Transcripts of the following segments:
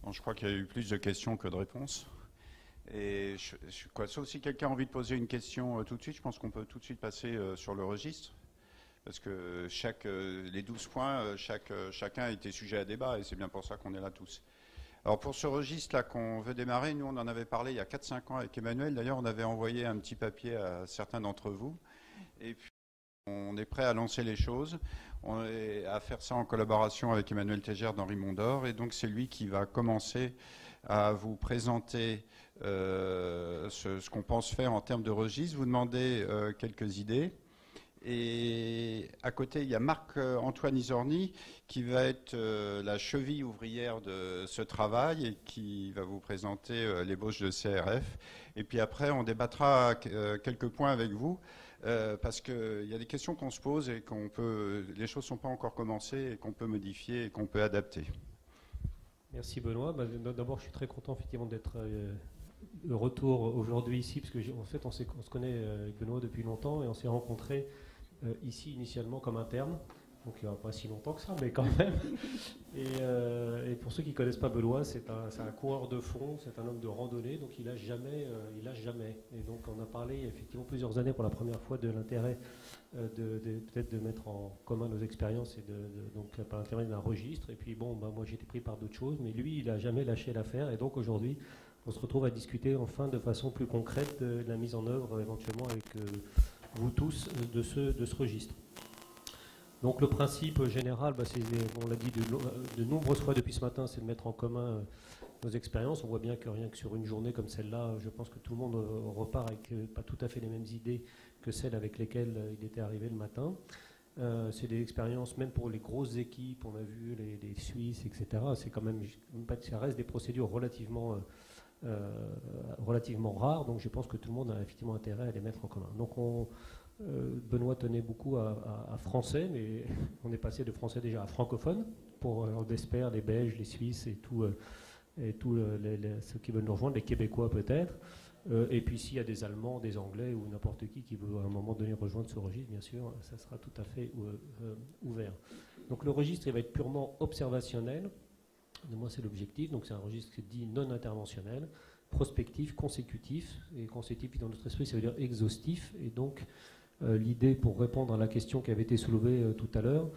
Bon, je crois qu'il y a eu plus de questions que de réponses. Et sauf si quelqu'un a envie de poser une question tout de suite, je pense qu'on peut tout de suite passer sur le registre. Parce que les 12 points, chacun a été sujet à débat et c'est bien pour ça qu'on est là tous. Alors pour ce registre-là qu'on veut démarrer, nous on en avait parlé il y a 4-5 ans avec Emmanuel. D'ailleurs on avait envoyé un petit papier à certains d'entre vous. Et puis on est prêt à lancer les choses. On est à faire ça en collaboration avec Emmanuel Tégère d'Henri Mondor. Et donc c'est lui qui va commencer à vous présenter ce qu'on pense faire en termes de registre, vous demander quelques idées. Et à côté, il y a Marc-Antoine Isorni qui va être la cheville ouvrière de ce travail et qui va vous présenter l'ébauche de CRF. Et puis après, on débattra quelques points avec vous parce qu'il y a des questions qu'on se pose et les choses ne sont pas encore commencées et qu'on peut modifier et qu'on peut adapter. Merci Benoît. D'abord, je suis très content effectivement d'être de retour aujourd'hui ici, parce qu'en fait, on se connaît avec Benoît depuis longtemps et on s'est rencontrés ici initialement comme interne. Donc il n'y a pas si longtemps que ça, mais quand même. Et pour ceux qui ne connaissent pas Benoît, c'est un coureur de fond, c'est un homme de randonnée, donc il lâche jamais. Et donc on a parlé effectivement plusieurs années pour la première fois de l'intérêt peut-être de mettre en commun nos expériences et donc par l'intérêt d'un registre. Et puis bon, moi j'étais pris par d'autres choses, mais lui il n'a jamais lâché l'affaire. Et donc aujourd'hui, on se retrouve à discuter enfin de façon plus concrète de la mise en œuvre éventuellement avec vous tous de ce registre. Donc le principe général, on l'a dit de nombreuses fois depuis ce matin, c'est de mettre en commun nos expériences. On voit bien que rien que sur une journée comme celle-là, je pense que tout le monde repart avec pas tout à fait les mêmes idées que celles avec lesquelles il était arrivé le matin. C'est des expériences, même pour les grosses équipes, on a vu les Suisses, etc. C'est quand même, ça reste des procédures relativement rares, donc je pense que tout le monde a effectivement intérêt à les mettre en commun. Donc Benoît tenait beaucoup à français, mais on est passé de français déjà à francophone pour l'Espère, les Belges, les Suisses et tous ceux qui veulent nous rejoindre, les Québécois peut-être. Et puis s'il y a des Allemands, des Anglais ou n'importe qui veut à un moment donné rejoindre ce registre, bien sûr, ça sera tout à fait ouvert. Donc le registre il va être purement observationnel. Moi c'est l'objectif. Donc c'est un registre qui dit non interventionnel, prospectif, consécutif. Et consécutif dans notre esprit ça veut dire exhaustif. Et donc l'idée pour répondre à la question qui avait été soulevée tout à l'heure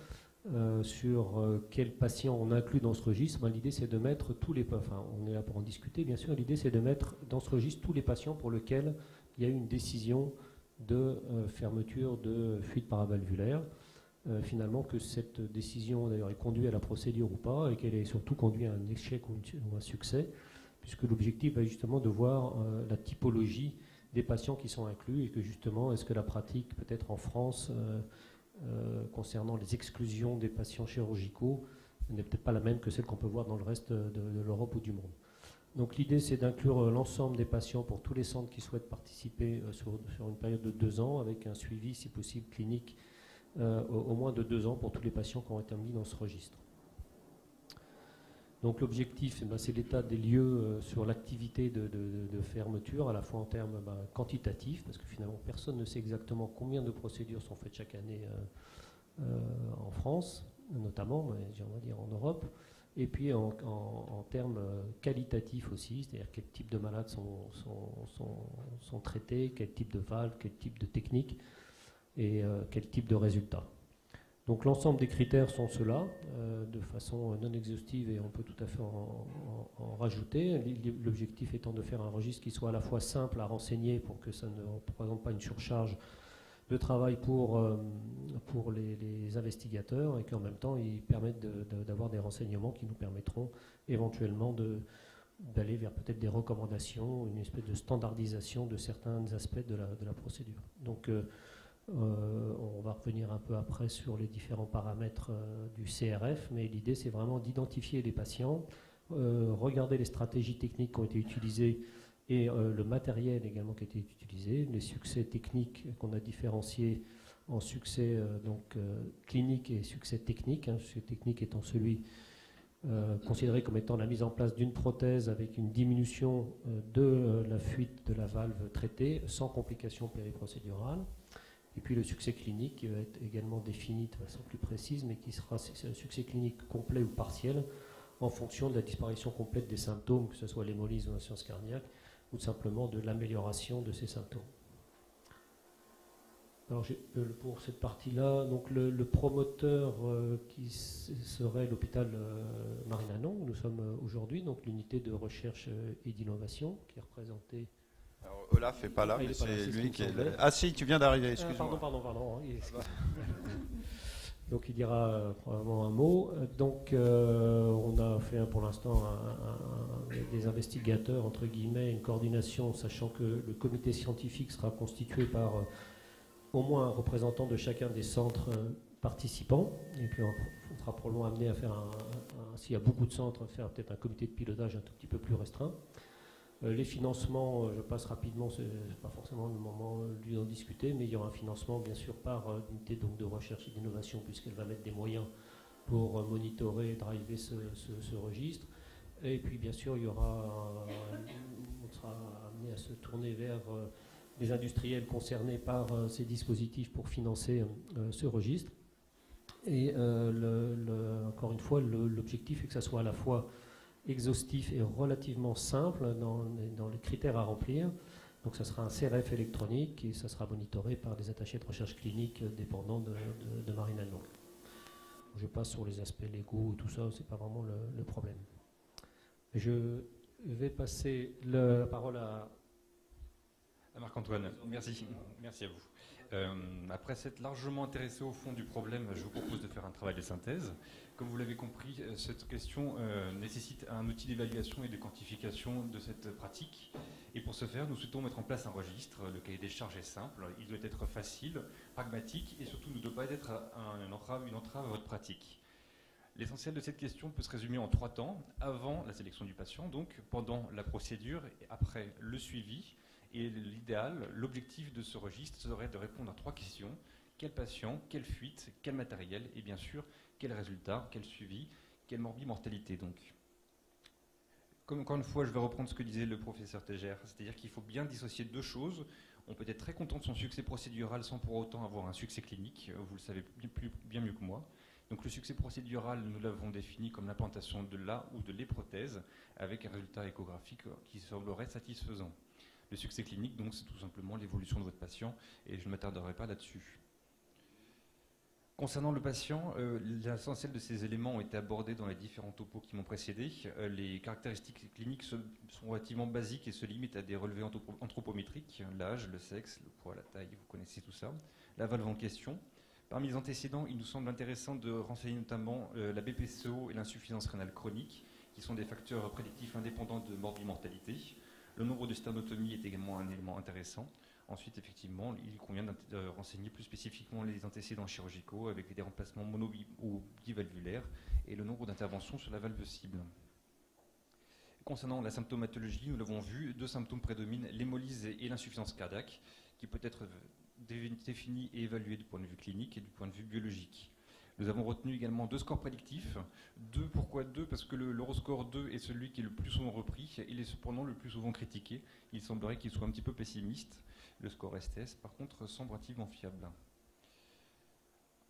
sur quels patients on inclut dans ce registre, l'idée c'est de mettre tous les patients, on est là pour en discuter bien sûr, l'idée c'est de mettre dans ce registre tous les patients pour lesquels il y a eu une décision de fermeture de fuite paravalvulaire. Finalement que cette décision d'ailleurs est conduite à la procédure ou pas et qu'elle est surtout conduite à un échec ou un succès, puisque l'objectif est justement de voir la typologie des patients qui sont inclus et que justement, est-ce que la pratique, peut-être en France, concernant les exclusions des patients chirurgicaux, n'est peut-être pas la même que celle qu'on peut voir dans le reste de l'Europe ou du monde. Donc l'idée, c'est d'inclure l'ensemble des patients pour tous les centres qui souhaitent participer sur une période de 2 ans, avec un suivi, si possible, clinique, au moins de 2 ans pour tous les patients qui ont été mis dans ce registre. Donc l'objectif, c'est l'état des lieux sur l'activité de fermeture, à la fois en termes quantitatifs, parce que finalement personne ne sait exactement combien de procédures sont faites chaque année en France, notamment, mais j'aimerais dire en Europe, et puis en termes qualitatifs aussi, c'est-à-dire quel type de malades sont traités, quel type de valves, quel type de technique et quel type de résultats. Donc l'ensemble des critères sont ceux-là, de façon non exhaustive, et on peut tout à fait en rajouter. L'objectif étant de faire un registre qui soit à la fois simple à renseigner pour que ça ne représente pas une surcharge de travail pour les investigateurs, et qu'en même temps ils permettent d'avoir des renseignements qui nous permettront éventuellement d'aller vers peut-être des recommandations, une espèce de standardisation de certains aspects de la procédure. Donc on va revenir un peu après sur les différents paramètres du CRF, mais l'idée c'est vraiment d'identifier les patients, regarder les stratégies techniques qui ont été utilisées et le matériel également qui a été utilisé, les succès techniques qu'on a différenciés en succès clinique et succès technique. Succès technique étant celui considéré comme étant la mise en place d'une prothèse avec une diminution de la fuite de la valve traitée sans complications périprocédurales. Et puis le succès clinique qui va être également défini de façon plus précise, mais qui sera un succès clinique complet ou partiel en fonction de la disparition complète des symptômes, que ce soit l'hémolyse ou l'insuffisance cardiaque, ou simplement de l'amélioration de ces symptômes. Alors, pour cette partie-là, donc le promoteur qui serait l'hôpital Marine-Anon, où nous sommes aujourd'hui, donc l'unité de recherche et d'innovation, qui est représentée. Alors, Olaf n'est pas là, mais c'est lui qui est là. Ah si, tu viens d'arriver, excuse-moi. Pardon. Donc il dira probablement un mot. Donc on a fait pour l'instant des investigateurs, entre guillemets, une coordination, sachant que le comité scientifique sera constitué par au moins un représentant de chacun des centres participants. Et puis on sera probablement amené à faire, s'il y a beaucoup de centres, faire peut-être un comité de pilotage un tout petit peu plus restreint. Les financements, je passe rapidement, ce n'est pas forcément le moment d'en discuter, mais il y aura un financement bien sûr par l'unité donc, de recherche et d'innovation, puisqu'elle va mettre des moyens pour monitorer et driver ce registre. Et puis bien sûr, on sera amené à se tourner vers les industriels concernés par ces dispositifs pour financer ce registre. Et encore une fois, l'objectif est que ça soit à la fois exhaustif et relativement simple dans les critères à remplir. Donc ça sera un CRF électronique et ça sera monitoré par des attachés de recherche clinique dépendants de Marine-Anon. Je passe sur les aspects légaux, tout ça, c'est pas vraiment le problème. Je vais passer la parole à Marc-Antoine. Merci à vous. Après s'être largement intéressé au fond du problème, je vous propose de faire un travail de synthèse. Comme vous l'avez compris, cette question nécessite un outil d'évaluation et de quantification de cette pratique. Et pour ce faire, nous souhaitons mettre en place un registre. Le cahier des charges est simple, il doit être facile, pragmatique et surtout ne doit pas être une entrave à votre pratique. L'essentiel de cette question peut se résumer en 3 temps. Avant la sélection du patient, donc pendant la procédure et après le suivi. Et l'idéal, l'objectif de ce registre serait de répondre à 3 questions. Quel patient, quelle fuite, quel matériel et bien sûr, quel résultat, quel suivi, quelle mortalité donc. Comme encore une fois, je vais reprendre ce que disait le professeur Tegère, c'est-à-dire qu'il faut bien dissocier 2 choses. On peut être très content de son succès procédural sans pour autant avoir un succès clinique, vous le savez bien mieux que moi. Donc le succès procédural, nous l'avons défini comme l'implantation de la ou de les prothèses avec un résultat échographique qui semblerait satisfaisant. Le succès clinique, donc, c'est tout simplement l'évolution de votre patient, et je ne m'attarderai pas là-dessus. Concernant le patient, l'essentiel de ces éléments ont été abordés dans les différents topos qui m'ont précédé. Les caractéristiques cliniques sont relativement basiques et se limitent à des relevés anthropométriques, l'âge, le sexe, le poids, la taille, vous connaissez tout ça. La valve en question. Parmi les antécédents, il nous semble intéressant de renseigner notamment la BPCO et l'insuffisance rénale chronique, qui sont des facteurs prédictifs indépendants de mortalité. Le nombre de sternotomies est également un élément intéressant. Ensuite, effectivement, il convient de renseigner plus spécifiquement les antécédents chirurgicaux avec des remplacements mono- ou bivalvulaires et le nombre d'interventions sur la valve cible. Concernant la symptomatologie, nous l'avons vu, 2 symptômes prédominent, l'hémolyse et l'insuffisance cardiaque, qui peut être définie et évaluée du point de vue clinique et du point de vue biologique. Nous avons retenu également 2 scores prédictifs. 2, pourquoi 2 ? Parce que l'Euroscore 2 est celui qui est le plus souvent repris. Il est cependant le plus souvent critiqué. Il semblerait qu'il soit un petit peu pessimiste. Le score STS, par contre, semble relativement fiable.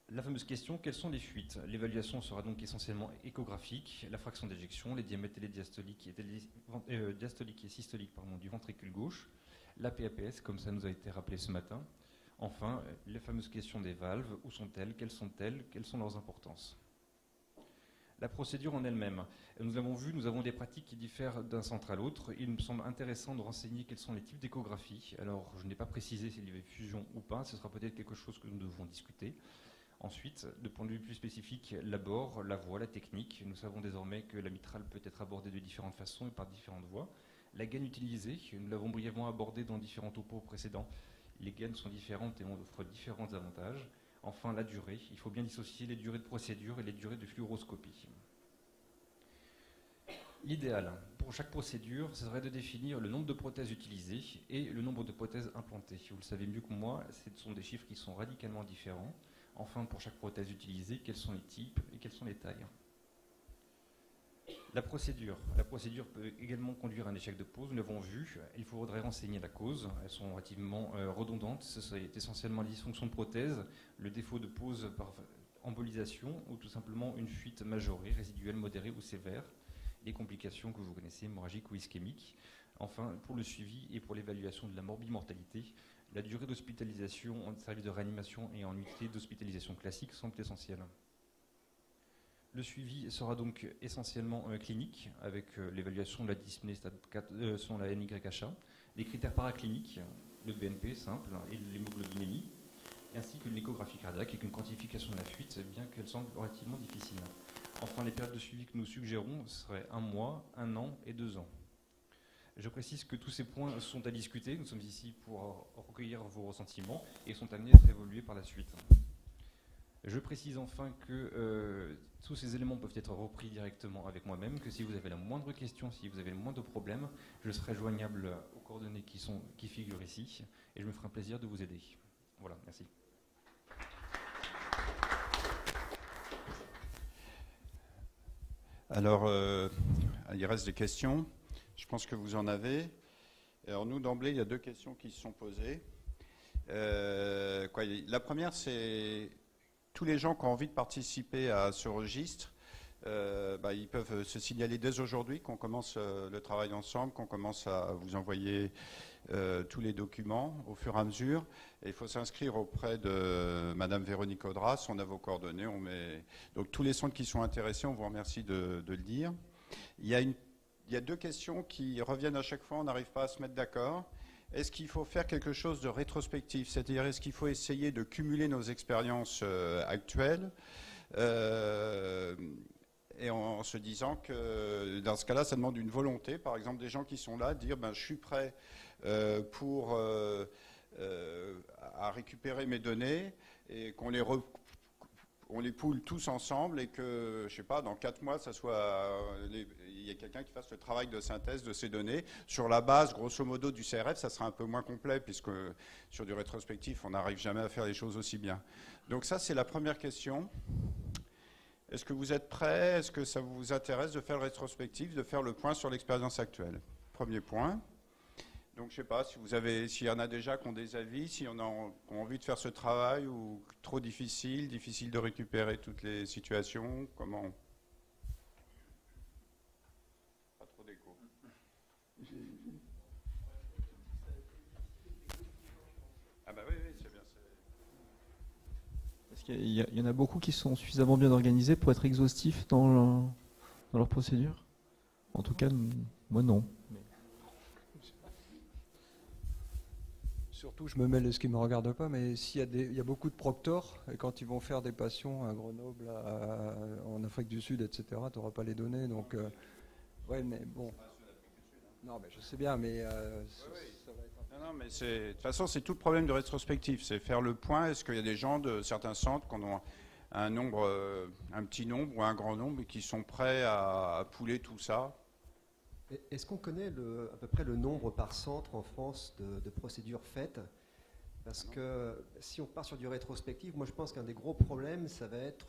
La fameuse question, quelles sont les fuites ? L'évaluation sera donc essentiellement échographique. La fraction d'éjection, les diamètres diastoliques et systoliques du ventricule gauche. La PAPS, comme ça nous a été rappelé ce matin. Enfin, les fameuses questions des valves, où sont-elles, quelles sont leurs importances. La procédure en elle-même, nous avons vu, nous avons des pratiques qui diffèrent d'un centre à l'autre. Il me semble intéressant de renseigner quels sont les types d'échographie. Alors, je n'ai pas précisé s'il y avait fusion ou pas, ce sera peut-être quelque chose que nous devons discuter. Ensuite, de point de vue plus spécifique, l'abord, la voie, la technique. Nous savons désormais que la mitrale peut être abordée de différentes façons et par différentes voies. La gaine utilisée, nous l'avons brièvement abordée dans différents topos précédents. Les gaines sont différentes et offrent différents avantages. Enfin, la durée. Il faut bien dissocier les durées de procédure et les durées de fluoroscopie. L'idéal pour chaque procédure, ce serait de définir le nombre de prothèses utilisées et le nombre de prothèses implantées. Vous le savez mieux que moi, ce sont des chiffres qui sont radicalement différents. Enfin, pour chaque prothèse utilisée, quels sont les types et quelles sont les tailles. La procédure peut également conduire à un échec de pose, nous l'avons vu, il faudrait renseigner la cause, elles sont relativement redondantes, ce serait essentiellement la dysfonction de prothèse, le défaut de pose embolisation ou tout simplement une fuite majorée, résiduelle, modérée ou sévère, les complications que vous connaissez, hémorragiques ou ischémiques. Enfin, pour le suivi et pour l'évaluation de la morbimortalité, la durée d'hospitalisation en service de réanimation et en unité d'hospitalisation classique semble essentielle. Le suivi sera donc essentiellement clinique, avec l'évaluation de la dyspnée stade 4, selon la NYHA, les critères paracliniques, le BNP simple et l'hémoglobinémie, ainsi qu'une échographie cardiaque et qu'une quantification de la fuite, bien qu'elle semble relativement difficile. Enfin, les périodes de suivi que nous suggérons seraient 1 mois, 1 an et 2 ans. Je précise que tous ces points sont à discuter. Nous sommes ici pour recueillir vos ressentiments et sont amenés à être évolués par la suite. Je précise enfin que tous ces éléments peuvent être repris directement avec moi-même, que si vous avez la moindre question, si vous avez le moindre problème, je serai joignable aux coordonnées qui figurent ici et je me ferai un plaisir de vous aider. Voilà, merci. Alors, il reste des questions. Je pense que vous en avez. Alors nous, d'emblée, il y a 2 questions qui se sont posées. La première, c'est tous les gens qui ont envie de participer à ce registre, ils peuvent se signaler dès aujourd'hui, qu'on commence le travail ensemble, qu'on commence à vous envoyer tous les documents au fur et à mesure. Et il faut s'inscrire auprès de Madame Véronique Audras. On a vos coordonnées. Donc tous les centres qui sont intéressés, on vous remercie de le dire. Il y a 2 questions qui reviennent à chaque fois. On n'arrive pas à se mettre d'accord. Est-ce qu'il faut faire quelque chose de rétrospectif? C'est-à-dire, est-ce qu'il faut essayer de cumuler nos expériences actuelles et en se disant que dans ce cas-là, ça demande une volonté. Par exemple, des gens qui sont là, dire je suis prêt à récupérer mes données et qu'on les poule tous ensemble et que, je sais pas, dans 4 mois, il y a quelqu'un qui fasse le travail de synthèse de ces données. Sur la base, grosso modo, du CRF, ça sera un peu moins complet puisque sur du rétrospectif, on n'arrive jamais à faire les choses aussi bien. Donc ça, c'est la première question. Est-ce que vous êtes prêts? Est-ce que ça vous intéresse de faire le rétrospectif, de faire le point sur l'expérience actuelle? Premier point. Donc, je ne sais pas s'il y en a déjà qui ont des avis, si on a envie de faire ce travail ou trop difficile de récupérer toutes les situations. Comment? Pas trop d'écho. Ah bah oui, c'est bien. Parce qu'il y en a beaucoup qui sont suffisamment bien organisés pour être exhaustifs dans leur procédure. En tout cas, moi non. Surtout, je me mêle de ce qui ne me regarde pas, mais il y a beaucoup de proctors, et quand ils vont faire des patients à Grenoble, en Afrique du Sud, etc., tu n'auras pas les données. Donc, ouais, mais bon. Non, mais je sais bien, mais ça va être... Non, mais de toute façon, c'est tout le problème de rétrospective. C'est faire le point. Est-ce qu'il y a des gens de certains centres qui ont un petit nombre ou un grand nombre et qui sont prêts à pouler tout ça? Est-ce qu'on connaît à peu près le nombre par centre en France de procédures faites? Parce que si on part sur du rétrospectif, moi je pense qu'un des gros problèmes, ça va être,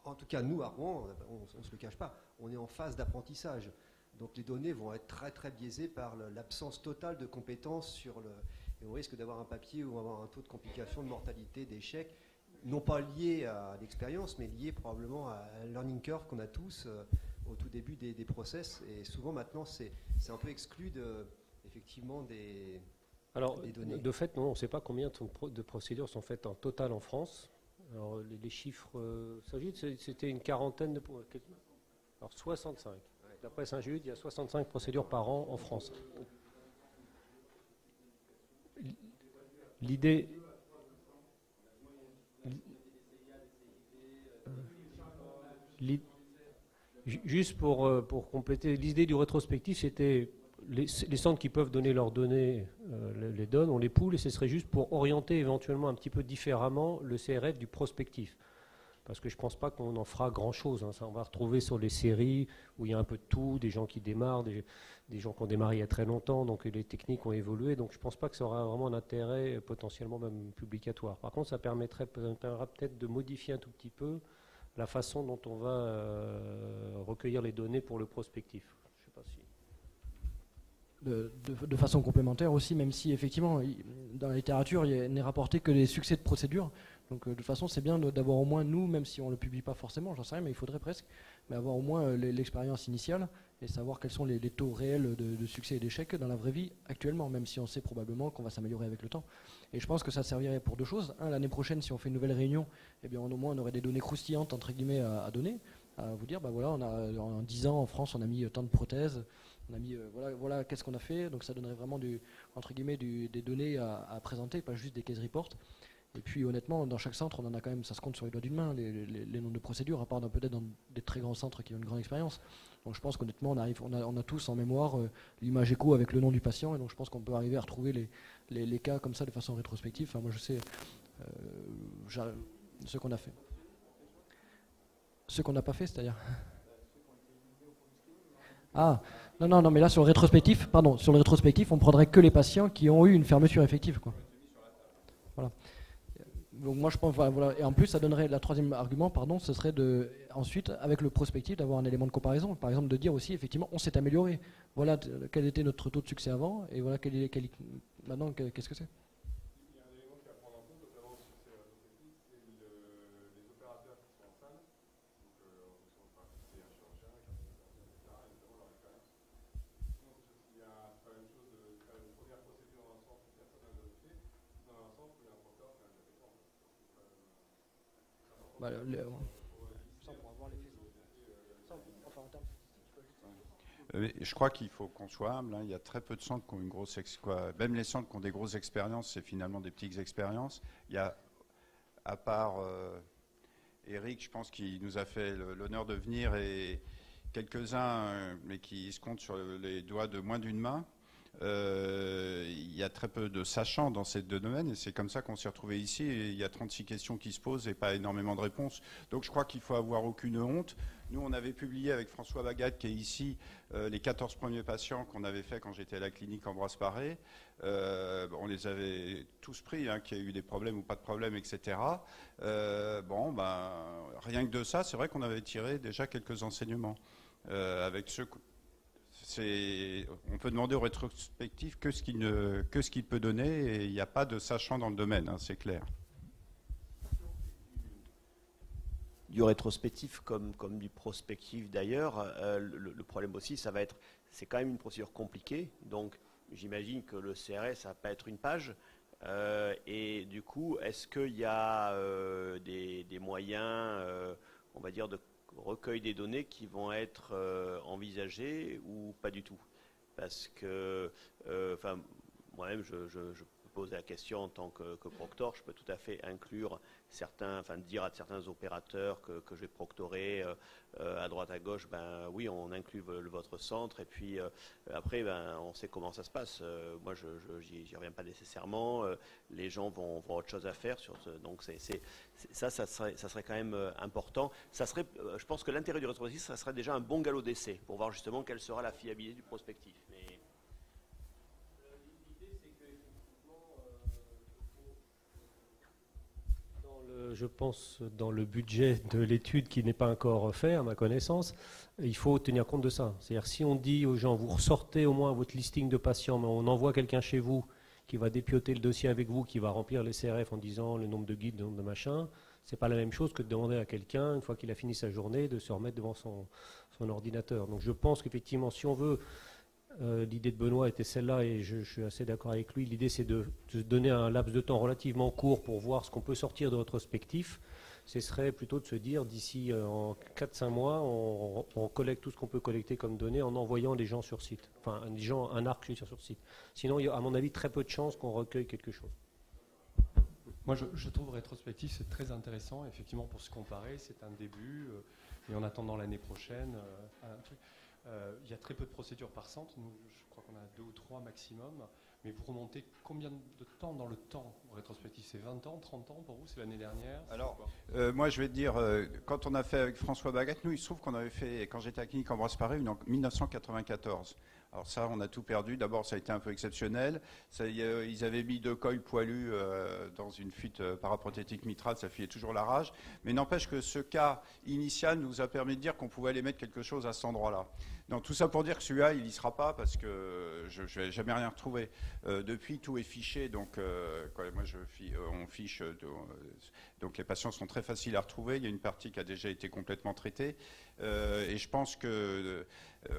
en tout cas nous à Rouen, on ne se le cache pas, on est en phase d'apprentissage. Donc les données vont être très très biaisées par l'absence totale de compétences et on risque d'avoir un papier ou avoir un taux de complication, de mortalité, d'échec, non pas lié à l'expérience, mais lié probablement à un learning curve qu'on a tous au tout début des process, et souvent maintenant c'est un peu exclu effectivement des données. De fait, non, on ne sait pas combien de procédures sont faites en total en France. Alors les chiffres, c'était une quarantaine de... Alors 65. D'après Saint-Jude, il y a 65 procédures par an en France. L'idée... Juste pour compléter, l'idée du rétrospectif, c'était les centres qui peuvent donner leurs données les donnent, on les poule, et ce serait juste pour orienter éventuellement un petit peu différemment le CRF du prospectif. Parce que je ne pense pas qu'on en fera grand-chose. Ça, on va retrouver sur les séries où il y a un peu de tout, des gens qui démarrent, des gens qui ont démarré il y a très longtemps, donc les techniques ont évolué. Donc je ne pense pas que ça aura vraiment un intérêt potentiellement même publicatoire. Par contre, ça permettra peut-être de modifier un tout petit peu la façon dont on va recueillir les données pour le prospectif. Je sais pas si... De façon complémentaire aussi, même si effectivement dans la littérature il n'est rapporté que les succès de procédure, Donc de toute façon, c'est bien d'avoir au moins, nous, même si on ne le publie pas forcément, j'en sais rien, mais il faudrait presque, mais avoir au moins l'expérience initiale et savoir quels sont les taux réels de succès et d'échec dans la vraie vie actuellement, même si on sait probablement qu'on va s'améliorer avec le temps. Et je pense que ça servirait pour deux choses. Un, l'année prochaine, si on fait une nouvelle réunion, eh bien, au moins on aurait des données croustillantes, entre guillemets, à donner, à vous dire, bah voilà, en 10 ans en France, on a mis tant de prothèses, on a mis, voilà qu'est-ce qu'on a fait. Donc ça donnerait vraiment entre guillemets, des données à présenter, pas juste des case reports. Et puis honnêtement, dans chaque centre, on en a quand même, ça se compte sur les doigts d'une main, les nombres de procédures, à part peut-être dans des très grands centres qui ont une grande expérience. Donc je pense qu'honnêtement, on a tous en mémoire l'image écho avec le nom du patient, et donc je pense qu'on peut arriver à retrouver les cas comme ça de façon rétrospective. Enfin, moi je sais ce qu'on a fait. Ce qu'on n'a pas fait, c'est-à-dire Ah, non, mais là sur le rétrospectif, on prendrait que les patients qui ont eu une fermeture effective, quoi. Voilà. Donc moi je pense, voilà. Et en plus ça donnerait, la troisième argument, ce serait ensuite avec le prospectif d'avoir un élément de comparaison, par exemple de dire aussi effectivement on s'est amélioré, voilà quel était notre taux de succès avant et voilà maintenant qu'est-ce que c'est. Il y a un élément qui est à prendre en compte, notamment au succès rétrospectif, c'est les opérateurs qui sont en salle, donc en fonction c'est un chirurgien, etc., et notamment leur expérience. Il y a pas la même chose de faire une première procédure dans un centre où personne n'a déjà fait, dans un centre où il y a un procteur qui a déjà fait. Je crois qu'il faut qu'on soit humble. Il y a très peu de centres qui ont une grosse même les centres qui ont des grosses expériences, c'est finalement des petites expériences. Il y a, à part Eric, je pense qu'il nous a fait l'honneur de venir, et quelques-uns, mais qui se comptent sur les doigts de moins d'une main. Il y a très peu de sachants dans ces deux domaines, et c'est comme ça qu'on s'est retrouvé ici, et il y a 36 questions qui se posent et pas énormément de réponses. Donc je crois qu'il faut avoir aucune honte. Nous, on avait publié avec François Bagat, qui est ici, les 14 premiers patients qu'on avait fait quand j'étais à la clinique Ambroise Paré. On les avait tous pris, qu'il y a eu des problèmes ou pas de problèmes, etc. Rien que de ça, c'est vrai qu'on avait tiré déjà quelques enseignements. Avec ceux on peut demander au rétrospectif que ce qu'il peut donner, et il n'y a pas de sachant dans le domaine, c'est clair. Du rétrospectif comme du prospectif d'ailleurs, le problème aussi, c'est quand même une procédure compliquée, donc j'imagine que le CRS, ça va pas être une page, et du coup, est-ce qu'il y a des moyens, on va dire, de recueil des données qui vont être envisagés ou pas du tout? Parce que, moi-même, je pose la question en tant que proctor, je peux tout à fait inclure dire à certains opérateurs que je vais proctorer à droite à gauche, oui, on inclut votre centre, et puis après, on sait comment ça se passe. Moi, j'y reviens pas nécessairement. Les gens vont avoir autre chose à faire donc ça serait quand même important. Ça serait, je pense que l'intérêt du rétrospectif, ça serait déjà un bon galop d'essai pour voir justement quelle sera la fiabilité du prospectif. Je pense, dans le budget de l'étude qui n'est pas encore fait, à ma connaissance, il faut tenir compte de ça. C'est-à-dire, si on dit aux gens, vous ressortez au moins votre listing de patients, mais on envoie quelqu'un chez vous qui va dépioter le dossier avec vous, qui va remplir les CRF en disant le nombre de guides, le nombre de machins, c'est pas la même chose que de demander à quelqu'un, une fois qu'il a fini sa journée, de se remettre devant son ordinateur. Donc je pense qu'effectivement, si on veut... l'idée de Benoît était celle-là, et je suis assez d'accord avec lui. L'idée, c'est de se donner un laps de temps relativement court pour voir ce qu'on peut sortir de rétrospectif. Ce serait plutôt de se dire, d'ici en 4-5 mois, on collecte tout ce qu'on peut collecter comme données en envoyant des gens sur site. Enfin, un arc sur site. Sinon, il y a, à mon avis, très peu de chances qu'on recueille quelque chose. Moi, je trouve rétrospectif, c'est très intéressant. Effectivement, pour se comparer, c'est un début. Et en attendant l'année prochaine, un truc... il y a très peu de procédures par centre. Nous, je crois qu'on a 2 ou 3 maximum. Mais vous remontez combien de temps dans le temps rétrospectif? C'est 20 ans, 30 ans pour vous? C'est l'année dernière? Alors, moi je vais te dire, quand on a fait avec François Bagat, nous il se trouve qu'on avait fait, quand j'étais à la clinique Ambroise Paré, en 1994. Alors ça, on a tout perdu. D'abord, ça a été un peu exceptionnel. Ils avaient mis 2 coils poilus dans une fuite paraprothétique mitrale, ça fuyait toujours la rage. Mais n'empêche que ce cas initial nous a permis de dire qu'on pouvait aller mettre quelque chose à cet endroit-là. Donc tout ça pour dire que celui-là, il n'y sera pas parce que je n'ai jamais rien retrouvé. Depuis, tout est fiché. Donc moi, on fiche. Donc les patients sont très faciles à retrouver. Il y a une partie qui a déjà été complètement traitée. Et je pense que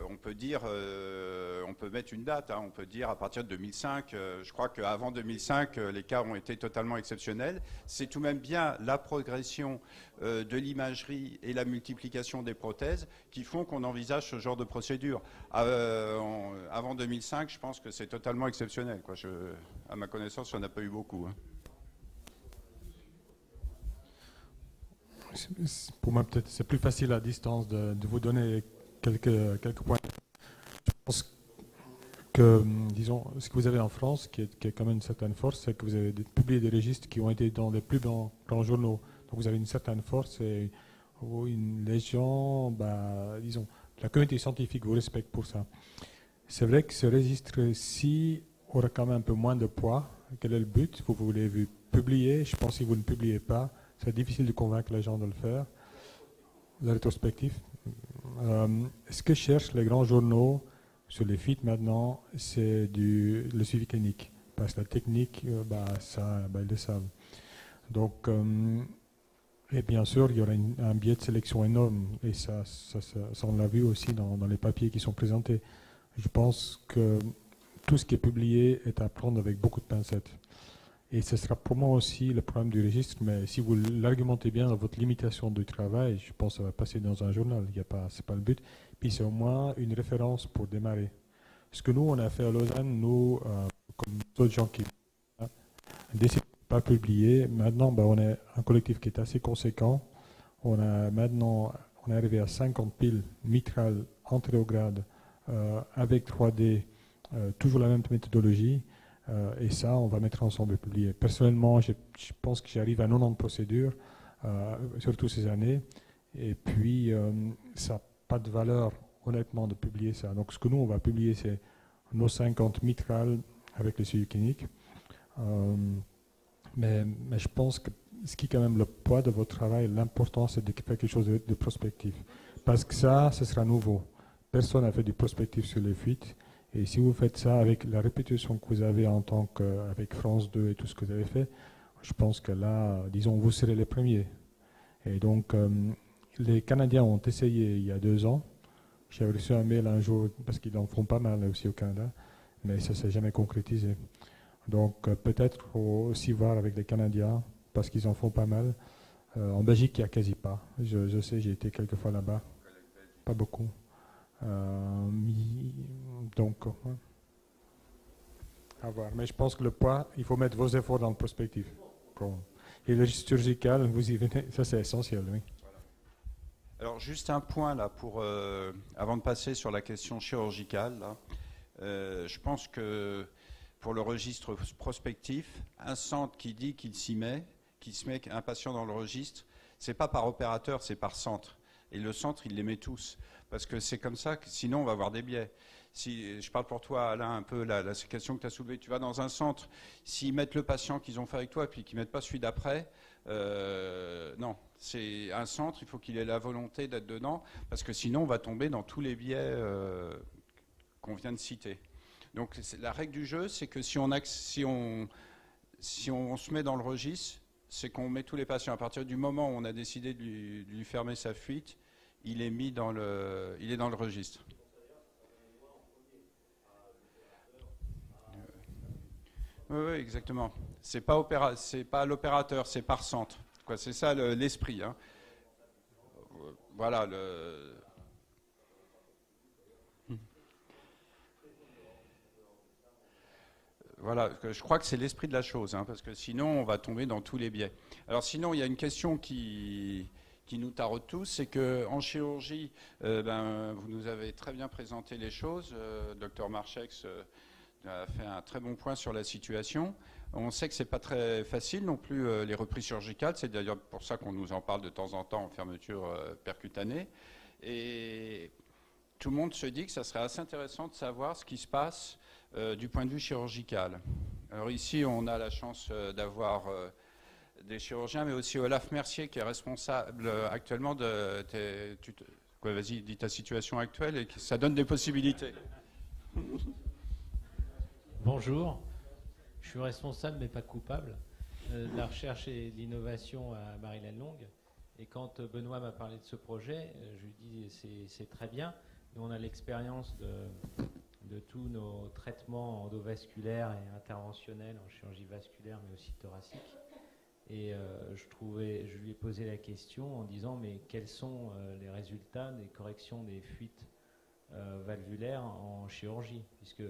on peut dire, on peut mettre une date. On peut dire à partir de 2005. Je crois qu'avant 2005, les cas ont été totalement exceptionnels. C'est tout de même bien la progression de l'imagerie et la multiplication des prothèses qui font qu'on envisage ce genre de procédure. Avant 2005, je pense que c'est totalement exceptionnel. À ma connaissance, il n'y en a pas eu beaucoup. Pour moi, peut-être c'est plus facile à distance de vous donner quelques points. Je pense que, disons, ce que vous avez en France, qui est quand même une certaine force, c'est que vous avez publié des registres qui ont été dans les plus grands journaux. Donc vous avez une certaine force et les gens, disons, la communauté scientifique vous respecte pour ça. C'est vrai que ce registre-ci aura quand même un peu moins de poids. Quel est le but? Vous voulez publier. Je pense que si vous ne publiez pas, c'est difficile de convaincre les gens de le faire. La rétrospective. Ce que cherchent les grands journaux sur les fuites maintenant, c'est le suivi clinique. Parce que la technique, ils le savent. Donc, et bien sûr, il y aura un biais de sélection énorme. Et ça on l'a vu aussi dans les papiers qui sont présentés. Je pense que tout ce qui est publié est à prendre avec beaucoup de pincettes. Et ce sera pour moi aussi le problème du registre, mais si vous l'argumentez bien dans votre limitation du travail, je pense que ça va passer dans un journal, ce n'est pas le but. Puis c'est au moins une référence pour démarrer. Ce que nous, on a fait à Lausanne, nous, comme d'autres gens qui décident de ne pas publier, maintenant, on est un collectif qui est assez conséquent. On est arrivé à 50 piles mitrales antéréogrades avec 3D, toujours la même méthodologie. Et ça, on va mettre ensemble et publier. Personnellement, je pense que j'arrive à 90 procédures, surtout ces années. Et puis, ça n'a pas de valeur, honnêtement, de publier ça. Donc, ce que nous, on va publier, c'est nos 50 mitrales avec le suivi clinique. Mais je pense que ce qui est quand même le poids de votre travail, l'important, c'est de faire quelque chose de prospectif. Parce que ça, ce sera nouveau. Personne n'a fait du prospectif sur les fuites. Et si vous faites ça avec la réputation que vous avez en tant qu'avec France 2 et tout ce que vous avez fait, je pense que là, disons, vous serez les premiers. Et donc, les Canadiens ont essayé il y a 2 ans. J'avais reçu un mail un jour, parce qu'ils en font pas mal aussi au Canada, mais ça ne s'est jamais concrétisé. Donc, peut-être aussi voir avec les Canadiens, parce qu'ils en font pas mal. En Belgique, il n'y a quasi pas. Je sais, j'ai été quelques fois là-bas. Pas beaucoup. Donc, à voir. Mais je pense que le poids, il faut mettre vos efforts dans le prospectif. Et le chirurgical, vous y venez, ça c'est essentiel, oui. Alors, juste un point là, avant de passer sur la question chirurgicale. Là, je pense que pour le registre prospectif, un centre qui dit qu'il s'y met, qui se met un patient dans le registre, c'est pas par opérateur, c'est par centre. Et le centre, il les met tous. Parce que c'est comme ça, que sinon on va avoir des biais. Si, je parle pour toi, Alain, un peu la question que tu as soulevée. Tu vas dans un centre, s'ils mettent le patient qu'ils ont fait avec toi et puis qu'ils ne mettent pas celui d'après, non. C'est un centre, il faut qu'il ait la volonté d'être dedans, parce que sinon on va tomber dans tous les biais qu'on vient de citer. Donc la règle du jeu, c'est que si on se met dans le registre, c'est qu'on met tous les patients. À partir du moment où on a décidé de lui fermer sa fuite, il est mis dans il est dans le registre. Oui, exactement. C'est pas l'opérateur, c'est par centre. C'est ça l'esprit. Hein. Voilà. Voilà, je crois que c'est l'esprit de la chose, hein, parce que sinon on va tomber dans tous les biais. Alors sinon, il y a une question qui nous taraude tous, c'est qu'en chirurgie, vous nous avez très bien présenté les choses. Dr Marchex a fait un très bon point sur la situation. On sait que c'est pas très facile non plus les reprises chirurgicales. C'est d'ailleurs pour ça qu'on nous en parle de temps en temps en fermeture percutanée. Et tout le monde se dit que ça serait assez intéressant de savoir ce qui se passe du point de vue chirurgical. Alors ici, on a la chance d'avoir des chirurgiens, mais aussi Olaf Mercier, qui est responsable actuellement de... Vas-y, dis ta situation actuelle, et ça donne des possibilités. Bonjour, je suis responsable, mais pas coupable, de la recherche et de l'innovation à Marie-Lannelongue. Et quand Benoît m'a parlé de ce projet, je lui ai dit c'est très bien. Nous, on a l'expérience de tous nos traitements endovasculaires et interventionnels en chirurgie vasculaire, mais aussi thoracique. Et je lui ai posé la question en disant mais quels sont les résultats des corrections des fuites valvulaires en chirurgie, puisque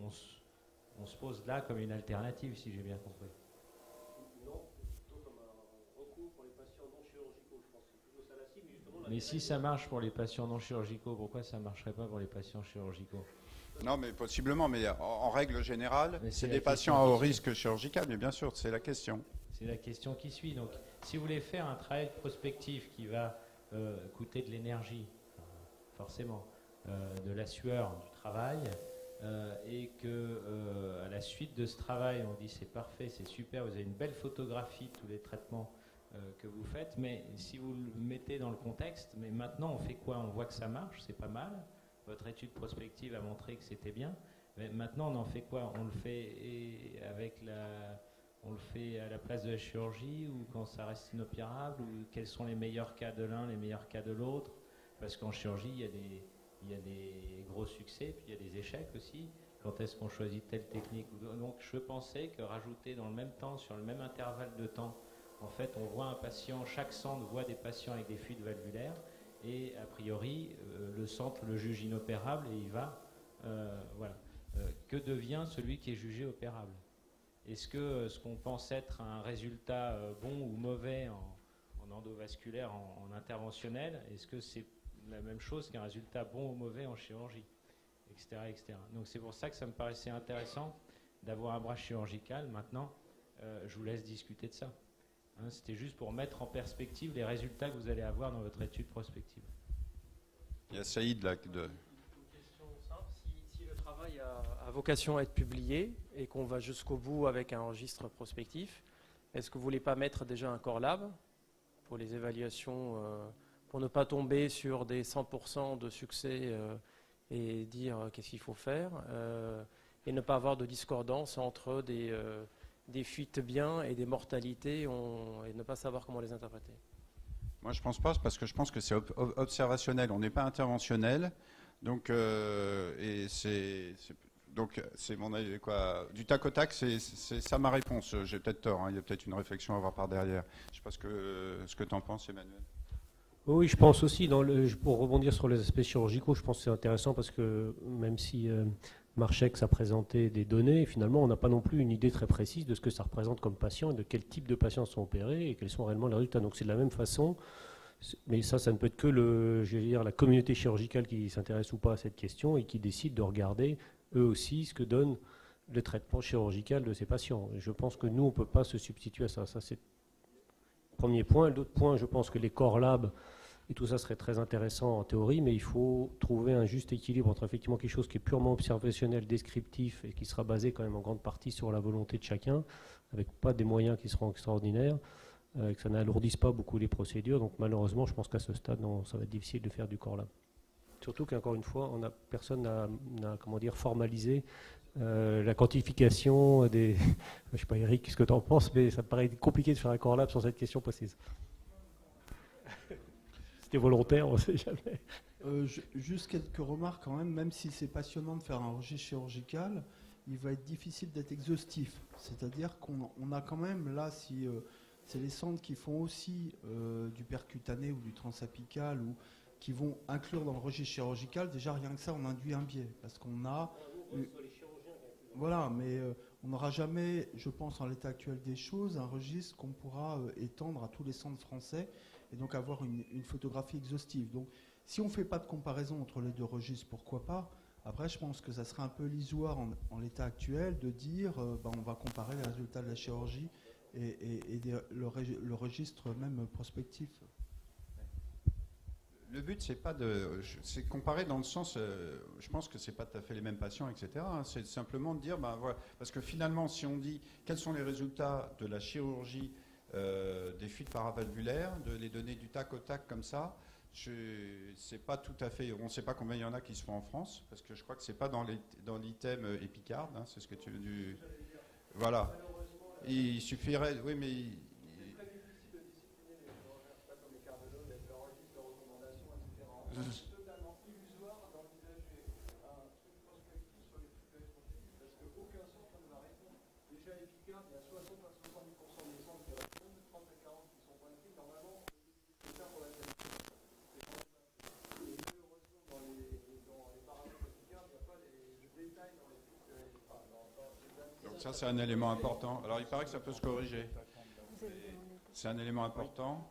on se pose là comme une alternative, si j'ai bien compris. Non, plutôt comme un recours pour les patients non chirurgicaux. Je pense que c'est plutôt ça la cible. Justement, mais si ça marche pour les patients non chirurgicaux, pourquoi ça ne marcherait pas pour les patients chirurgicaux? Non, mais possiblement, mais en règle générale, c'est des patients à haut risque chirurgical, mais bien sûr, c'est la question. C'est la question qui suit. Donc, si vous voulez faire un travail prospectif qui va coûter de l'énergie, forcément, de la sueur, du travail, et que à la suite de ce travail, on dit c'est parfait, c'est super, vous avez une belle photographie de tous les traitements que vous faites, mais si vous le mettez dans le contexte, mais maintenant on fait quoi? On voit que ça marche, c'est pas mal. Votre étude prospective a montré que c'était bien. Mais maintenant, on en fait quoi? On le fait on le fait à la place de la chirurgie, ou quand ça reste inopérable, ou quels sont les meilleurs cas de l'un, les meilleurs cas de l'autre? Parce qu'en chirurgie, il y a des gros succès, puis il y a des échecs aussi. Quand est-ce qu'on choisit telle technique? Donc je pensais que rajouter dans le même temps, sur le même intervalle de temps, en fait, on voit un patient, chaque centre voit des patients avec des fuites valvulaires, et a priori, le centre le juge inopérable et il va, voilà. Que devient celui qui est jugé opérable? Est-ce que ce qu'on pense être un résultat bon ou mauvais en endovasculaire, en interventionnel, est-ce que c'est la même chose qu'un résultat bon ou mauvais en chirurgie, etc., etc. Donc c'est pour ça que ça me paraissait intéressant d'avoir un bras chirurgical. Maintenant, je vous laisse discuter de ça. Hein, c'était juste pour mettre en perspective les résultats que vous allez avoir dans votre étude prospective. Il y a Saïd là. Une question simple. Si le travail a vocation à être publié et qu'on va jusqu'au bout avec un registre prospectif, est-ce que vous ne voulez pas mettre déjà un core lab pour les évaluations, pour ne pas tomber sur des 100% de succès et dire qu'est-ce qu'il faut faire, et ne pas avoir de discordance entre des fuites bien et des mortalités, et ne pas savoir comment les interpréter? Moi, je pense pas, parce que je pense que c'est observationnel. On n'est pas interventionnel, donc donc c'est mon avis, quoi. Du tac au tac, c'est ça ma réponse. J'ai peut-être tort. Hein. Il y a peut-être une réflexion à avoir par derrière. Je sais pas ce que tu en penses, Emmanuel. Oui, je pense aussi, pour rebondir sur les aspects chirurgicaux, je pense que c'est intéressant parce que même si Marchex a présenté des données, finalement, on n'a pas non plus une idée très précise de ce que ça représente comme patient et de quel type de patients sont opérés et quels sont réellement les résultats. Donc c'est de la même façon, mais ça ne peut être que la communauté chirurgicale qui s'intéresse ou pas à cette question et qui décide de regarder eux aussi ce que donne le traitement chirurgical de ces patients. Et je pense que nous, on ne peut pas se substituer à ça. Ça, c'est le premier point. L'autre point, je pense que les core labs et tout ça serait très intéressant en théorie, mais il faut trouver un juste équilibre entre effectivement quelque chose qui est purement observationnel, descriptif, et qui sera basé quand même en grande partie sur la volonté de chacun, avec pas des moyens qui seront extraordinaires, que ça n'alourdisse pas beaucoup les procédures. Donc malheureusement, je pense qu'à ce stade, non, ça va être difficile de faire du core lab. Surtout qu'encore une fois, personne n'a formalisé la quantification des... Je ne sais pas, Eric, ce que tu en penses, mais ça me paraît compliqué de faire un core lab sur cette question précise. C'était volontaire, on ne sait jamais. Juste quelques remarques quand même si c'est passionnant de faire un registre chirurgical, il va être difficile d'être exhaustif. C'est-à-dire qu'on a quand même, là, si c'est les centres qui font aussi du percutané ou du transapical ou qui vont inclure dans le registre chirurgical, déjà rien que ça, on induit un biais. Parce qu'on a... Voilà, mais on n'aura jamais, je pense, en l'état actuel des choses, un registre qu'on pourra étendre à tous les centres français et donc avoir une photographie exhaustive. Donc, si on ne fait pas de comparaison entre les deux registres, pourquoi pas? Après, je pense que ça serait un peu illusoire en l'état actuel de dire on va comparer les résultats de la chirurgie et le registre même prospectif. Le but, c'est pas c'est comparer dans le sens, je pense que c'est pas tout à fait les mêmes patients, etc. Hein. C'est simplement de dire, ben voilà, parce que finalement, si on dit quels sont les résultats de la chirurgie des fuites paravalvulaires, de les donner du tac au tac comme ça, c'est pas tout à fait, on ne sait pas combien il y en a qui se font en France, parce que je crois que c'est pas dans l'item Epicard, hein, c'est ce que tu du, voilà. Il suffirait, oui, mais totalement illusoire d'envisager un truc prospectif sur les flux rétrospectifs parce qu'aucun centre ne va répondre. Déjà, Epicard, il y a 60 à 70% des centres qui répondent, 30 à 40 qui sont pointés. Normalement, c'est ça pour la qualité. Et malheureusement, dans les paramètres Epicard, il n'y a pas les détails dans les flux. Donc ça, c'est un élément important. Alors, il paraît que ça peut se corriger. C'est un élément important.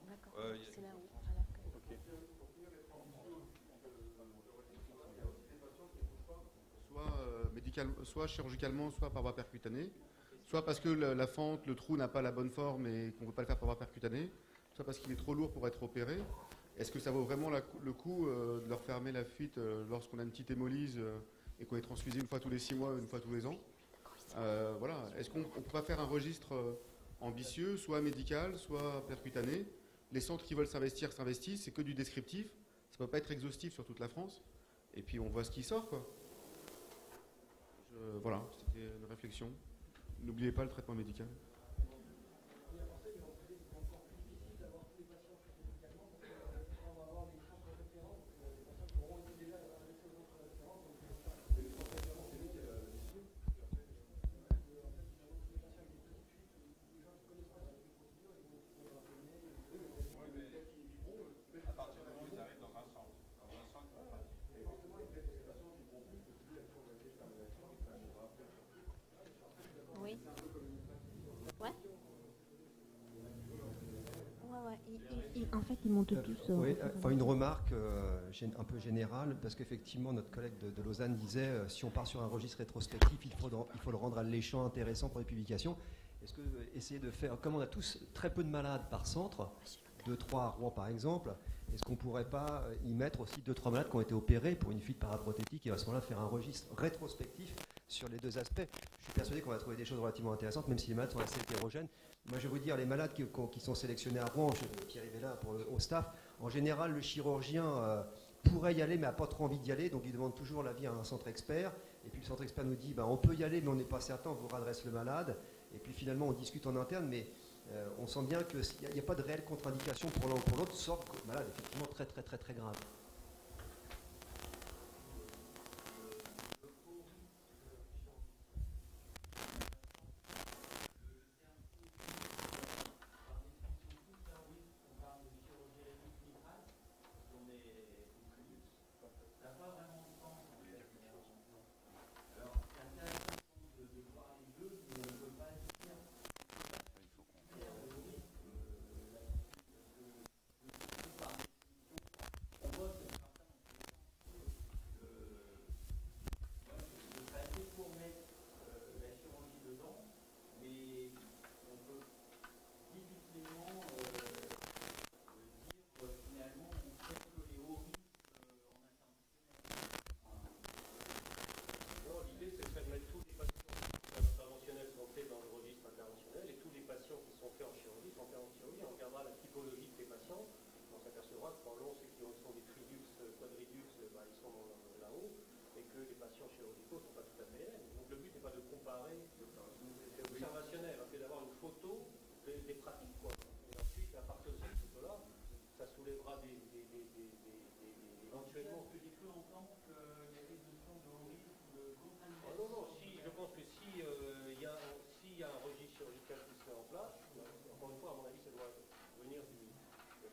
Soit chirurgicalement, soit par voie percutanée, soit parce que la fente, le trou n'a pas la bonne forme et qu'on ne peut pas le faire par voie percutanée, soit parce qu'il est trop lourd pour être opéré. Est-ce que ça vaut vraiment le coup de leur fermer la fuite lorsqu'on a une petite hémolyse et qu'on est transfusé une fois tous les 6 mois, une fois tous les ans? Voilà. Est-ce qu'on ne peut pas faire un registre ambitieux, soit médical, soit percutané? Les centres qui veulent s'investir s'investissent, c'est que du descriptif, ça ne peut pas être exhaustif sur toute la France, et puis on voit ce qui sort, quoi. Voilà, c'était une réflexion. N'oubliez pas le traitement médical. En fait, ils montent tous. Oui, enfin, une remarque un peu générale, parce qu'effectivement, notre collègue de Lausanne disait si on part sur un registre rétrospectif, il faut le rendre alléchant, intéressant pour les publications. Est-ce que essayer de faire, comme on a tous très peu de malades par centre, 2-3 à Rouen par exemple, est-ce qu'on ne pourrait pas y mettre aussi 2-3 malades qui ont été opérés pour une fuite paraprothétique et à ce moment-là faire un registre rétrospectif sur les deux aspects? Je suis persuadé qu'on va trouver des choses relativement intéressantes, même si les malades sont assez hétérogènes. Moi, je vais vous dire, les malades qui sont sélectionnés à Rouen, Pierre est là au staff, en général, le chirurgien pourrait y aller, mais n'a pas trop envie d'y aller, donc il demande toujours l'avis à un centre expert. Et puis le centre expert nous dit, on peut y aller, mais on n'est pas certain, on vous redresse le malade. Et puis finalement, on discute en interne, mais on sent bien qu'il n'y a pas de réelle contre-indication pour l'un ou pour l'autre, sauf que le malade est effectivement très, très, très, très grave.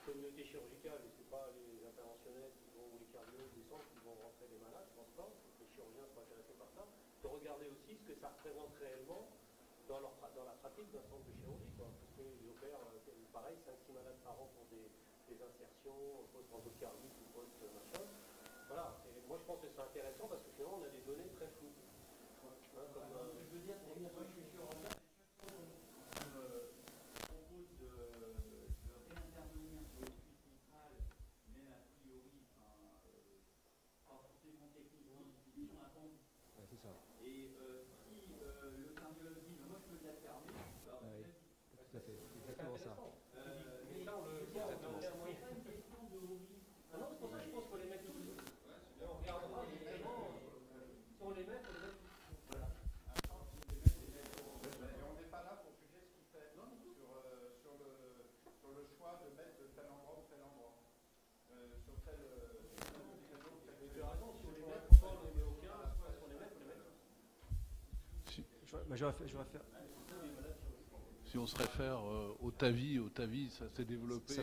Communauté chirurgicale, et ce n'est pas les interventionnels ou les cardiologues des centres qui vont rentrer les malades, je pense pas, les chirurgiens sont intéressés par ça, de regarder aussi ce que ça représente réellement dans la pratique d'un centre de chirurgie, quoi. Parce qu'ils opèrent, pareil, 5-6 malades par an pour des insertions post-endocardite ou post-machin. Voilà, et moi je pense que c'est intéressant parce que finalement on a des données très floues. Hein, je veux dire, moi je suis chirurgien, propose de réintervenir sur les fuites mitrales, même a priori C'est ça. Et si le cardiologue dit, moi je veux bien fermer, Tout à fait, c'est exactement ça. Mais là, on le voit, c'est pas une question de hobby. Ah non, c'est pour ça que je pense qu'on les met tous. Et on regardera vraiment. Si on les met, on les met tous. Voilà. Et on n'est pas là pour juger ce qu'il fait sur le choix de mettre de tel endroit ou tel endroit. Sur tel. Tu as raison, si on les met, soit on les met aucun, soit si on les met, on les met tous. Je vais faire. Si on se réfère au TAVI, ça s'est développé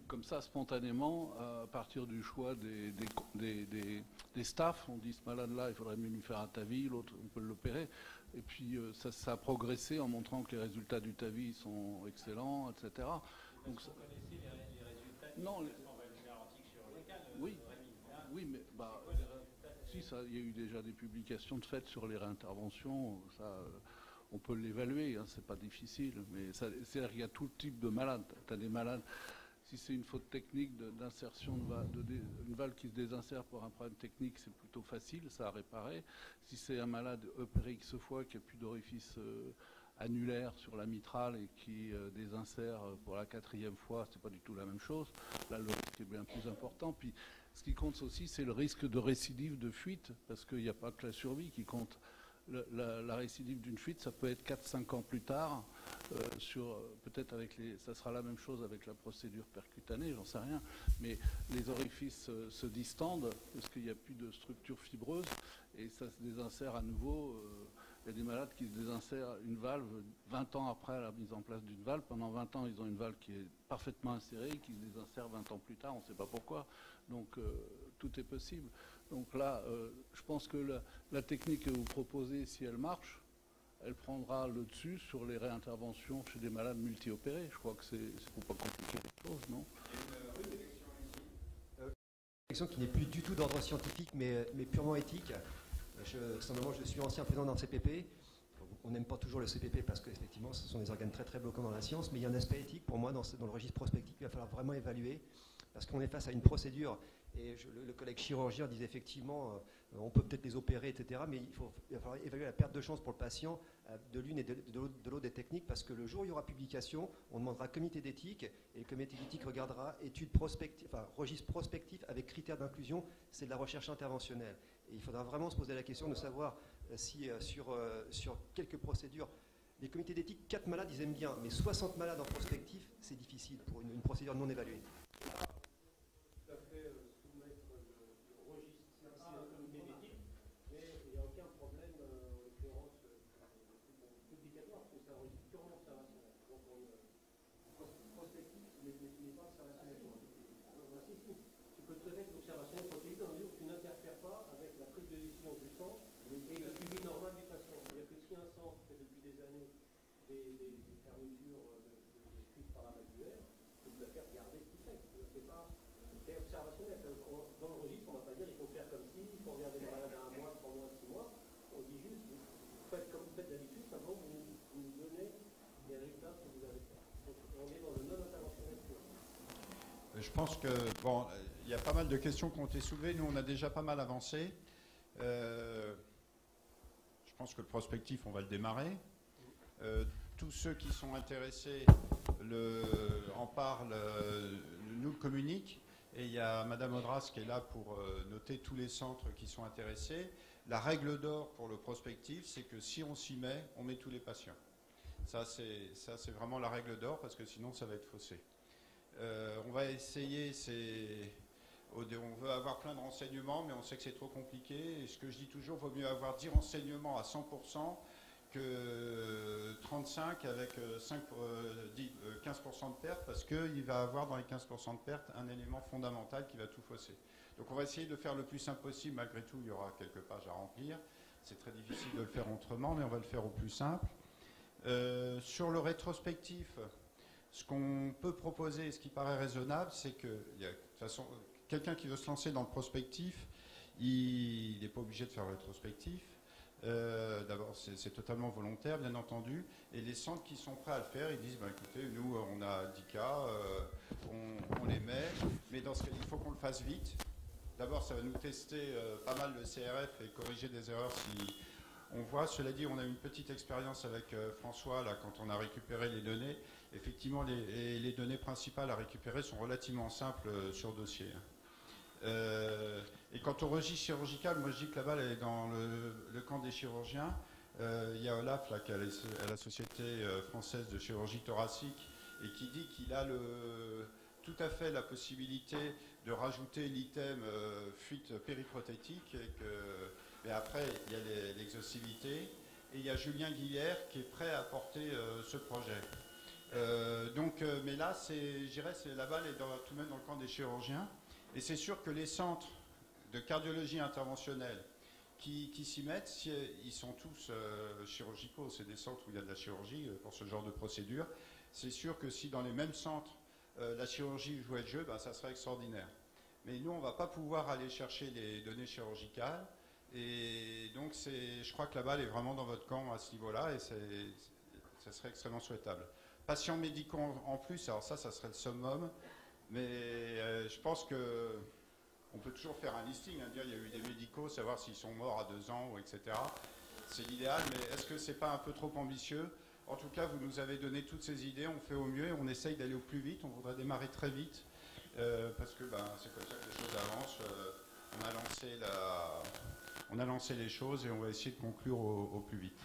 comme ça spontanément à partir du choix des staffs. On dit ce malade-là, il faudrait mieux lui faire un TAVI, l'autre on peut l'opérer. Et puis ça a progressé en montrant que les résultats du TAVI sont excellents, etc. Donc, vous connaissez les résultats non, du traitement valvulaire antichirurgical, oui, mais si, il y a eu déjà des publications de fait sur les réinterventions, ça, on peut l'évaluer, hein, c'est pas difficile, mais c'est-à-dire qu'il y a tout type de malades. Tu as des malades, si c'est une faute technique d'insertion une valve qui se désinsère pour un problème technique, c'est plutôt facile, ça à réparer. Si c'est un malade opéré X fois qui n'a plus d'orifice annulaire sur la mitrale et qui désinsère pour la 4e fois, c'est pas du tout la même chose. Là, le risque est bien plus important. Puis, ce qui compte aussi, c'est le risque de récidive de fuite, parce qu'il n'y a pas que la survie qui compte. La récidive d'une fuite, ça peut être 4-5 ans plus tard, peut-être ça sera la même chose avec la procédure percutanée, j'en sais rien, mais les orifices se distendent parce qu'il n'y a plus de structure fibreuse et ça se désinsère à nouveau. Il y a des malades qui se désinsèrent une valve 20 ans après la mise en place d'une valve. Pendant 20 ans, ils ont une valve qui est parfaitement insérée, qui se désinsère 20 ans plus tard, on ne sait pas pourquoi. Donc tout est possible. Donc là, je pense que la technique que vous proposez, si elle marche, elle prendra le dessus sur les réinterventions chez des malades multi-opérés. Je crois que c'est pour pas compliquer les choses, non? Une question qui n'est plus du tout d'ordre scientifique, mais purement éthique. Simplement, je suis ancien président d'un CPP. On n'aime pas toujours le CPP parce qu'effectivement, ce sont des organes très très bloquants dans la science, mais il y a un aspect éthique pour moi dans le registre prospectif qu'il va falloir vraiment évaluer, parce qu'on est face à une procédure, et le collègue chirurgien disait effectivement, on peut peut-être les opérer, etc., mais il va falloir évaluer la perte de chance pour le patient de l'une et de l'autre des techniques, parce que le jour où il y aura publication, on demandera comité d'éthique, et le comité d'éthique regardera études prospectives, enfin registre prospectif avec critères d'inclusion, c'est de la recherche interventionnelle. Et il faudra vraiment se poser la question de savoir si sur quelques procédures, les comités d'éthique, 4 malades, ils aiment bien, mais 60 malades en prospectif, c'est difficile pour une procédure non évaluée. Tout à fait soumettre le registre à un comité d'éthique, mais il n'y a aucun problème, en l'occurrence, publicatoire, parce que c'est un registre purement observationnel. Donc, prospectif, n'est pas observationnel. Tu peux te mettre l'observationnel prospectif dans la mesure où tu n'interfères pas avec la prise de décision du sang et le suivi normal du patient. C'est-à-dire que si un centre fait depuis des années des fermetures de fuites paravalvulaires, tu dois faire regarder ce qu'il fait. C'est pas observationnel. Dans le registre, on ne va pas dire il faut faire comme si, il faut regarder les malades à 1 mois, 3 mois, 6 mois. On dit juste, faites comme vous faites d'habitude, simplement vous nous donnez les résultats que vous avez fait. Donc on est dans le non-interventionnel pur. Je pense que, bon, il y a pas mal de questions qui ont été soulevées. Nous, on a déjà pas mal avancé. Je pense que le prospectif, on va le démarrer. Tous ceux qui sont intéressés en parlent, nous le communiquent. Et il y a Madame Audras qui est là pour noter tous les centres qui sont intéressés. La règle d'or pour le prospectif, c'est que si on s'y met, on met tous les patients. Ça, c'est vraiment la règle d'or, parce que sinon, ça va être faussé. On va essayer, on veut avoir plein de renseignements, mais on sait que c'est trop compliqué. Et ce que je dis toujours, il vaut mieux avoir 10 renseignements à 100% que 35 avec 15% de perte, parce qu'il va avoir dans les 15% de perte un élément fondamental qui va tout fausser. Donc on va essayer de faire le plus simple possible. Malgré tout, il y aura quelques pages à remplir. C'est très difficile de le faire autrement, mais on va le faire au plus simple. Sur le rétrospectif, ce qu'on peut proposer, et ce qui paraît raisonnable, c'est que, de toute façon, quelqu'un qui veut se lancer dans le prospectif, il n'est pas obligé de faire le rétrospectif. D'abord, c'est totalement volontaire, bien entendu. Et les centres qui sont prêts à le faire, ils disent, bah, écoutez, nous, on a 10 cas, on les met, mais dans ce cas, il faut qu'on le fasse vite. d'abord, ça va nous tester pas mal le CRF et corriger des erreurs si on voit. Cela dit, on a eu une petite expérience avec François, là, quand on a récupéré les données. Effectivement, les données principales à récupérer sont relativement simples sur dossier. Et quant au registre chirurgical, moi je dis que la balle est dans le camp des chirurgiens. Il y a Olaf, là, qui est la Société française de chirurgie thoracique, et qui dit qu'il a tout à fait la possibilité de rajouter l'item fuite périprothétique, mais après il y a l'exhaustivité, et il y a Julien Guillère qui est prêt à porter ce projet. Mais là, je dirais, la balle est tout de même dans le camp des chirurgiens, et c'est sûr que les centres de cardiologie interventionnelle qui s'y mettent, ils sont tous chirurgicaux, c'est des centres où il y a de la chirurgie pour ce genre de procédure. C'est sûr que si dans les mêmes centres, la chirurgie jouait le jeu, ça serait extraordinaire. Mais nous, on ne va pas pouvoir aller chercher les données chirurgicales, et donc je crois que la balle est vraiment dans votre camp à ce niveau-là, et ça serait extrêmement souhaitable. Patients médicaux en plus, alors ça serait le summum, mais je pense que on peut toujours faire un listing, dire il y a eu des médicaux, savoir s'ils sont morts à 2 ans, etc. C'est l'idéal, mais est-ce que c'est pas un peu trop ambitieux? En tout cas, vous nous avez donné toutes ces idées, on fait au mieux, et on essaye d'aller au plus vite, on voudrait démarrer très vite, parce que c'est comme ça que les choses avancent. On a lancé les choses et on va essayer de conclure au plus vite.